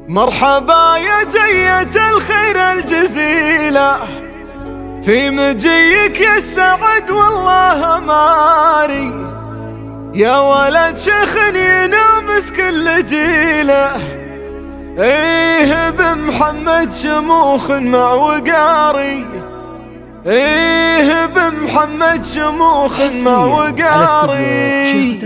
مرحبا يا جية الخير الجزيلة، في مجيك يا السعد والله ماري، يا ولد شيخ ينامس كل جيله، ايه بمحمد شموخ مع وقاري، ايه بمحمد شموخ مع وقاري،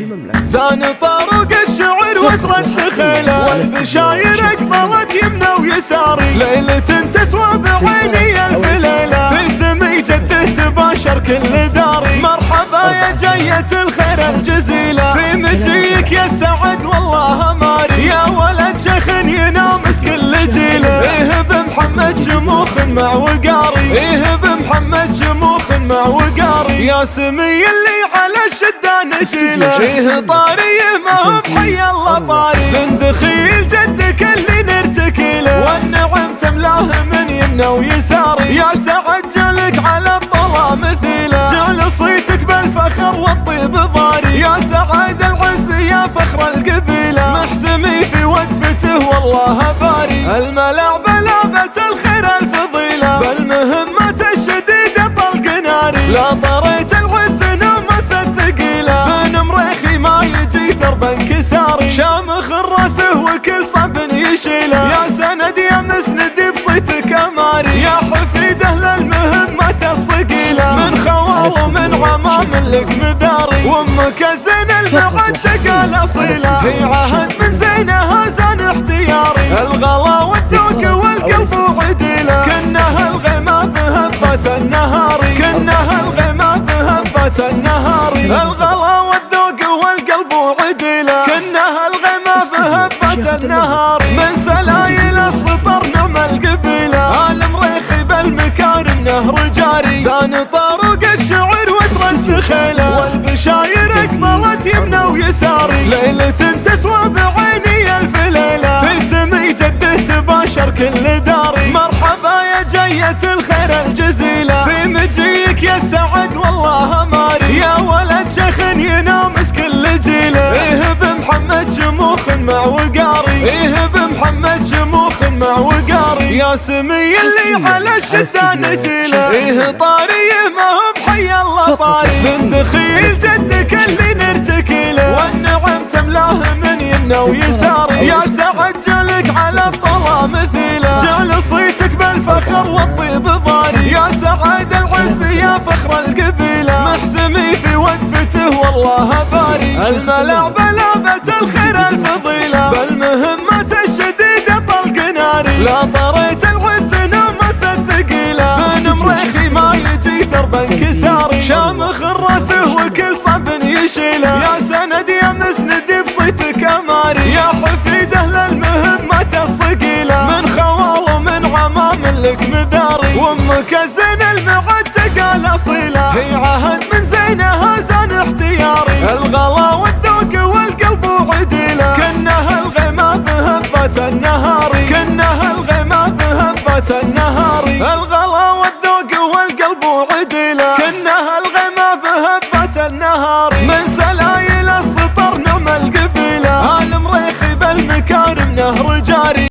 زان طارق الشعر واسرج دخيله، والبشاير اقبلت يمنى ويساري، ليلة تسوى بعيني الف ليلة، في سمي جده تباشر كل داري. مرحبا يا جية الخير الجزيلة، في مجيك يا السعد والله ماري، يا ولد شيخ ينامس كل جيله، ايه بمحمد شموخ مع وقاري، ايه بمحمد شموخ مع وقاري، يا سمي اللي على الشدة نشيله، ايه طاري ما هو بحي الله طاري، زندخيل جدك اللي نرتكيله، والنعم تملاه من يمنى ويساري، يا سعد جلك على الطلا مثيله، جعل صيتك بالفخر والطيب ضاري، يا سعد العز يا فخر القبيله، محسمي في وقفته والله باري، الملع بلابة الخير الفضيله، بالمهمة الشديدة طلق ناري، لا طريت العز نمس الثقيله، من مريخي ما يجي درب انكساري، شامخ راسه وكل صب يشيله، يا سند يا مسندي بصيتك اماري، يا حفيده للمهمة الصقيله، من خوال ومن عمام لك مداري، وامك زين المعتقه الاصيله، هي عهد من زينها زان احتياري، الغلا والذوق والقلب وعديله، كنها الغيمه بهبه النهاري، كنها الغيمه بهبه النهاري، الغلا والذوق والقلب وعديله، كنها الغيمه بهبه النهاري، من سلايل السطر نعم القبيله، المريخي بالمكارم نهر جاري، زان طارق الشعر واسرج دخيله، والبشاير اقبلت يمنى ويساري، ليلة تسوى بعيني الف ليلة، في سمي جده تباشر كل داري. مرحبا يا جية الخير الجزيلة، في مجيك يا السعد والله ماري، يا ولد شيخ ينامس كل جيله، ايه بمحمد شموخ مع وقاري، ايه بمحمد شموخ مع وقاري، يا سمي اللي على الشدة نجيله، ايه طاري ما هو بحي الله طاري، بندخيل جدك اللي نرتكيله، والنعم تملاه من يمنى ويساري، يا سعد جلك على الطلا مثيله، جعل صيتك بالفخر والطيب ضاري، يا سعد العز يا فخر القبيله، محسمي في وقفته والله باري، الملع بلابة الخير الفضيله، بالمهمة الشديدة طلق ناري، لا طريت العز نمس الثقيله، من مريخي ما يجي درب انكساري، شامخ راسه وكل صب يشيله، يا سند يا مسندي بصيتك اماري، يا حفيده للمهمة الصقيله، من خوال ومن عمام لك مداري، وامك زين المعتقه الاصيله، هي عهد من زينها زان احتياري، الغلا والذوق والقلب وعديله، كنها الغيمه بهبه النهاري، كنها الغيمه بهبه النهاري.